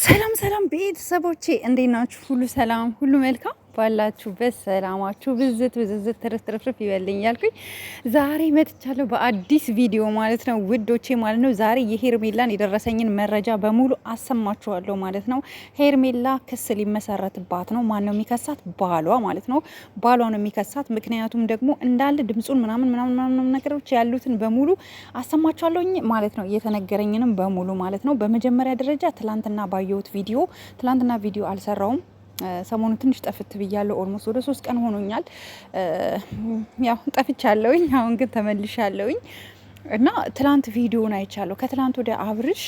ሰላም ሰላም ቤተሰቦቼ እንዴት ናችሁ? ሁሉ ሰላም፣ ሁሉ መልካም ባላችሁበት ሰላማችሁ ብዝት ትርፍርፍ ይበልኝ ያልኩኝ ዛሬ መጥቻለሁ በአዲስ ቪዲዮ ማለት ነው ውዶቼ ማለት ነው። ዛሬ የሄርሜላን የደረሰኝን መረጃ በሙሉ አሰማችኋለሁ ማለት ነው። ሄርሜላ ክስ ሊመሰረትባት ነው። ማን ነው የሚከሳት? ባሏ ማለት ነው። ባሏ ነው የሚከሳት። ምክንያቱም ደግሞ እንዳለ ድምጹን ምናምን ነገሮች ያሉትን በሙሉ አሰማችኋለሁኝ ማለት ነው። የተነገረኝንም በሙሉ ማለት ነው። በመጀመሪያ ደረጃ ትላንትና ባየሁት ቪዲዮ ትላንትና ቪዲዮ አልሰራውም ሰሞኑ ትንሽ ጠፍት ብያለሁ። ኦልሞስት ወደ 3 ቀን ሆኖኛል። ያው ጠፍቻለሁኝ። አሁን ግን ተመልሻለሁኝ እና ትላንት ቪዲዮን አይቻለሁ። ከትላንት ወደ አብርሽ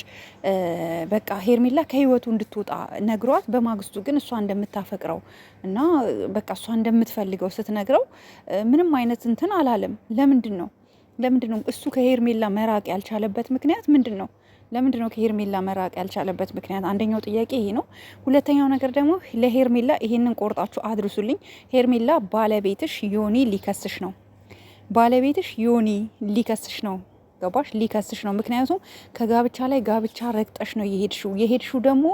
በቃ ሄርሜላ ከህይወቱ እንድትወጣ ነግሯት፣ በማግስቱ ግን እሷ እንደምታፈቅረው እና በቃ እሷ እንደምትፈልገው ስትነግረው ምንም አይነት እንትን አላለም። ለምንድን ነው እሱ ከሄርሜላ መራቅ ያልቻለበት ምክንያት ምንድን ነው? ለምንድን ነው ከሄርሜላ መራቅ ያልቻለበት ምክንያት? አንደኛው ጥያቄ ይሄ ነው። ሁለተኛው ነገር ደግሞ ለሄርሜላ ይሄንን ቆርጣችሁ አድርሱልኝ። ሄርሜላ ባለቤትሽ ዮኒ ሊከስሽ ነው። ባለቤትሽ ዮኒ ሊከስሽ ነው። ገባሽ? ሊከስሽ ነው። ምክንያቱም ከጋብቻ ላይ ጋብቻ ረግጠሽ ነው የሄድሽው ደግሞ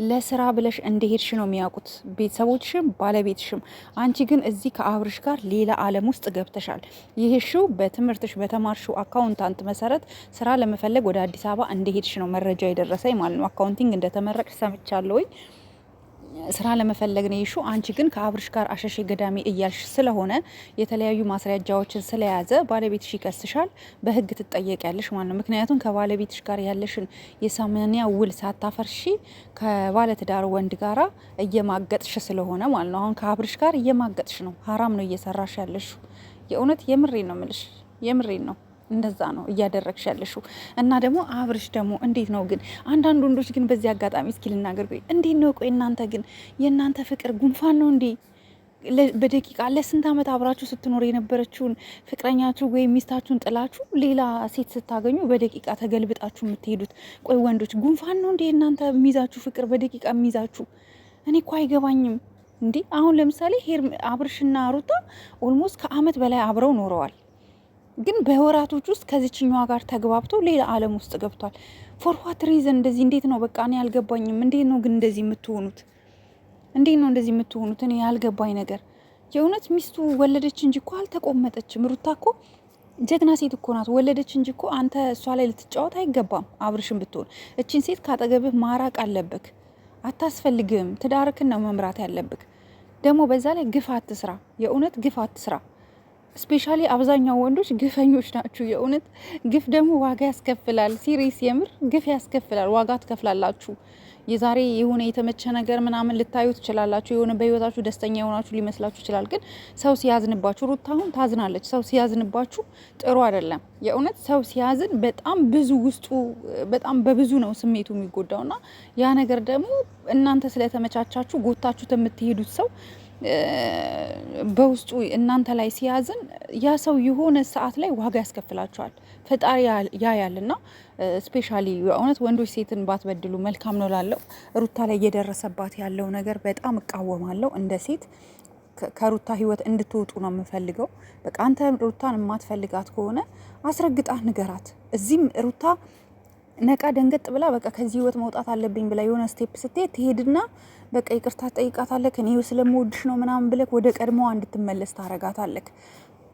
ለስራ ብለሽ እንደሄድሽ ነው የሚያውቁት ቤተሰቦችሽም ባለቤትሽም። አንቺ ግን እዚህ ከአብርሽ ጋር ሌላ ዓለም ውስጥ ገብተሻል። የሄድሽው በትምህርትሽ በተማርሽው አካውንታንት መሰረት ስራ ለመፈለግ ወደ አዲስ አበባ እንደሄድሽ ነው መረጃ የደረሰኝ ማለት ነው። አካውንቲንግ እንደተመረቅሽ ሰምቻለሁኝ። ስራ ለመፈለግ ነው ይሹ። አንቺ ግን ከአብርሽ ጋር አሸሼ ገዳሜ እያልሽ ስለሆነ የተለያዩ ማስረጃዎችን ስለያዘ ባለቤትሽ ይከስሻል፣ በህግ ትጠየቂያለሽ ማለት ነው። ምክንያቱም ከባለቤትሽ ጋር ያለሽን የሰማንያ ውል ሳታፈርሺ ከባለትዳር ወንድ ጋራ እየማገጥሽ ስለሆነ ማለት ነው። አሁን ከአብርሽ ጋር እየማገጥሽ ነው፣ ሀራም ነው እየሰራሽ ያለሽው። የእውነት የምሬን ነው የምልሽ፣ የምሬን ነው። እንደዛ ነው እያደረግሽ ያለሽው። እና ደግሞ አብርሽ ደግሞ እንዴት ነው ግን አንዳንድ ወንዶች ግን በዚህ አጋጣሚ እስኪ ልናገር፣ ቆይ እንዴት ነው ቆይ እናንተ ግን የእናንተ ፍቅር ጉንፋን ነው እንዴ? በደቂቃ ለስንት ዓመት አብራችሁ ስትኖር የነበረችውን ፍቅረኛችሁ ወይም ሚስታችሁን ጥላችሁ ሌላ ሴት ስታገኙ በደቂቃ ተገልብጣችሁ የምትሄዱት? ቆይ ወንዶች ጉንፋን ነው እንዴ እናንተ የሚይዛችሁ ፍቅር በደቂቃ የሚይዛችሁ? እኔ እኮ አይገባኝም እንዴ። አሁን ለምሳሌ አብርሽና ሩታ ኦልሞስት ከአመት በላይ አብረው ኖረዋል። ግን በወራቶች ውስጥ ከዚችኛዋ ጋር ተግባብቶ ሌላ ዓለም ውስጥ ገብቷል። ፎር ዋት ሪዝን? እንደዚህ እንዴት ነው? በቃ እኔ ያልገባኝም። እንዴት ነው ግን እንደዚህ የምትሆኑት? እንዴት ነው እንደዚህ የምትሆኑት? እኔ ያልገባኝ ነገር የእውነት ሚስቱ ወለደች እንጂ እኮ አልተቆመጠችም። ሩታ እኮ ጀግና ሴት እኮ ናት። ወለደች እንጂ እኮ አንተ እሷ ላይ ልትጫወት አይገባም። አብርሽን ብትሆን እችን ሴት ካጠገብህ ማራቅ አለብክ። አታስፈልግም። ትዳርክን ነው መምራት ያለብክ። ደግሞ በዛ ላይ ግፍ አትስራ። የእውነት ግፍ አትስራ። ስፔሻሊ አብዛኛው ወንዶች ግፈኞች ናችሁ። የእውነት ግፍ ደግሞ ዋጋ ያስከፍላል። ሲሪየስ የምር ግፍ ያስከፍላል። ዋጋ ትከፍላላችሁ። የዛሬ የሆነ የተመቸ ነገር ምናምን ልታዩ ትችላላችሁ። የሆነ በህይወታችሁ ደስተኛ የሆናችሁ ሊመስላችሁ ይችላል። ግን ሰው ሲያዝንባችሁ፣ ሩታ አሁን ታዝናለች። ሰው ሲያዝንባችሁ ጥሩ አይደለም። የእውነት ሰው ሲያዝን በጣም ብዙ ውስጡ በጣም በብዙ ነው ስሜቱ የሚጎዳውና ያ ነገር ደግሞ እናንተ ስለተመቻቻችሁ ጎታችሁት የምትሄዱት ሰው በውስጡ እናንተ ላይ ሲያዝን ያ ሰው የሆነ ሰዓት ላይ ዋጋ ያስከፍላቸዋል። ፈጣሪ ያያልና ስፔሻሊ እውነት ወንዶች ሴትን ባትበድሉ መልካም ነው ላለው። ሩታ ላይ እየደረሰባት ያለው ነገር በጣም እቃወማለሁ። እንደ ሴት ከሩታ ህይወት እንድትወጡ ነው የምፈልገው። በቃ አንተ ሩታን የማትፈልጋት ከሆነ አስረግጣ ንገራት። እዚህም ሩታ ነቃ ደንገጥ ብላ በቃ ከዚህ ህይወት መውጣት አለብኝ ብላ የሆነ ስቴፕ ስትሄድ ትሄድና በቃ ይቅርታ ጠይቃታለክ። እኔ ስለምወድሽ ነው ምናምን ብለክ ወደ ቀድሞዋ እንድትመለስ ታረጋታለክ።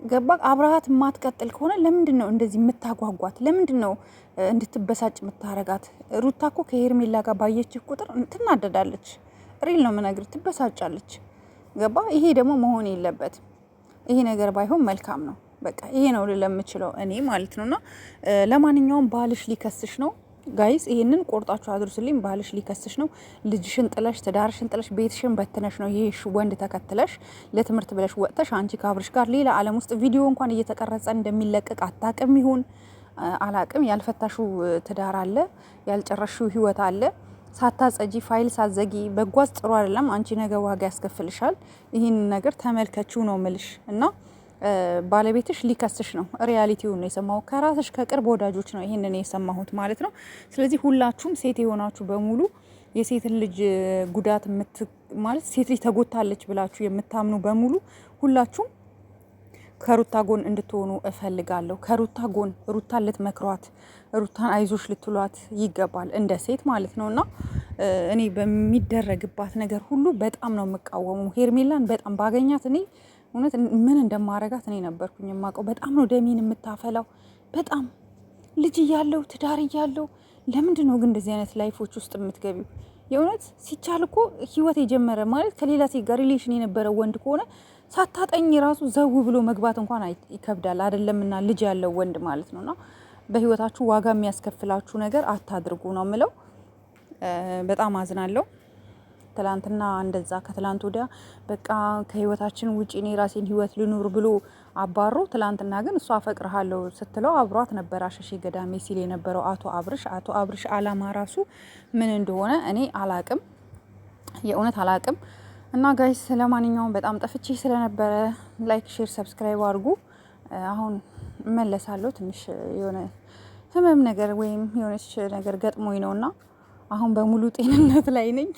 ገባ? አብረሃት የማትቀጥል ከሆነ ለምንድን ነው እንደዚህ የምታጓጓት? ለምንድን ነው እንድትበሳጭ የምታረጋት? ሩታ እኮ ከሄርሜላ ጋር ባየችህ ቁጥር ትናደዳለች። ሪል ነው የምነግር፣ ትበሳጫለች። ገባ? ይሄ ደግሞ መሆን የለበትም። ይሄ ነገር ባይሆን መልካም ነው። በቃ ይሄ ነው ለምችለው እኔ ማለት ነውና ለማንኛውም ባልሽ ሊከስሽ ነው ጋይስ። ይሄንን ቆርጣችሁ አድርሱልኝ። ባልሽ ሊከስሽ ነው። ልጅሽን ጥለሽ ትዳርሽን ጥለሽ ቤትሽን በትነሽ ነው ይሄ ወንድ ተከትለሽ ለትምህርት ብለሽ ወጥተሽ አንቺ ከአብርሽ ጋር ሌላ ዓለም ውስጥ ቪዲዮ እንኳን እየተቀረጸ እንደሚለቀቅ አታቅም ይሁን አላቅም። ያልፈታሹ ትዳር አለ፣ ያልጨረሹ ህይወት አለ። ሳታጸጂ ፋይል ሳዘጊ በጓዝ ጥሩ አይደለም። አንቺ ነገ ዋጋ ያስከፍልሻል። ይህን ነገር ተመልከችው ነው ምልሽ እና ባለቤትሽ ሊከስሽ ነው። ሪያሊቲውን ነው የሰማሁት ከራስሽ ከቅርብ ወዳጆች ነው ይሄንን የሰማሁት ማለት ነው። ስለዚህ ሁላችሁም ሴት የሆናችሁ በሙሉ የሴትን ልጅ ጉዳት ማለት ሴት ልጅ ተጎታለች ብላችሁ የምታምኑ በሙሉ ሁላችሁም ከሩታ ጎን እንድትሆኑ እፈልጋለሁ። ከሩታ ጎን ሩታን ልትመክሯት፣ ሩታን አይዞሽ ልትሏት ይገባል፣ እንደ ሴት ማለት ነው። እና እኔ በሚደረግባት ነገር ሁሉ በጣም ነው የምቃወሙ። ሄርሜላን በጣም ባገኛት እኔ እውነት ምን እንደማረጋት እኔ ነበርኩኝ የማውቀው። በጣም ነው ደሜን የምታፈላው። በጣም ልጅ እያለው ትዳር እያለው ለምንድን ነው ግን እንደዚህ አይነት ላይፎች ውስጥ የምትገቢው? የእውነት ሲቻል እኮ ህይወት የጀመረ ማለት ከሌላ ሴት ጋር ሪሌሽን የነበረው ወንድ ከሆነ ሳታጠኝ ራሱ ዘው ብሎ መግባት እንኳን ይከብዳል። አይደለምና ልጅ ያለው ወንድ ማለት ነውና በህይወታችሁ ዋጋ የሚያስከፍላችሁ ነገር አታድርጉ ነው የምለው። በጣም አዝናለሁ። ትላንትና እንደዛ ከትላንት ወዲያ በቃ ከህይወታችን ውጪ እኔ ራሴን ህይወት ልኑር ብሎ አባሮ፣ ትላንትና ግን እሷ አፈቅርሃለሁ ስትለው አብሯት ነበር አሸሼ ገዳሜ ሲል የነበረው አቶ አብርሽ አላማ ራሱ ምን እንደሆነ እኔ አላቅም፣ የእውነት አላቅም። እና ጋይስ ለማንኛውም በጣም ጠፍቼ ስለነበረ ላይክ፣ ሼር፣ ሰብስክራይብ አድርጉ። አሁን እመለሳለሁ። ትንሽ የሆነ ህመም ነገር ወይም የሆነች ነገር ገጥሞኝ ነውና አሁን በሙሉ ጤንነት ላይ ነኝ።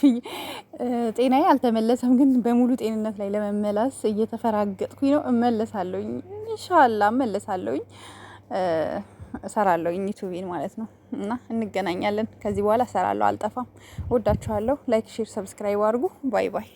ጤናዬ አልተመለሰም፣ ግን በሙሉ ጤንነት ላይ ለመመለስ እየተፈራገጥኩኝ ነው። እመለሳለሁኝ፣ ኢንሻአላህ እመለሳለሁኝ፣ እሰራለሁኝ ዩቲዩብን ማለት ነው። እና እንገናኛለን። ከዚህ በኋላ እሰራለሁ፣ አልጠፋም። ወዳችኋለሁ። ላይክ፣ ሼር፣ ሰብስክራይብ አድርጉ። ባይ ባይ።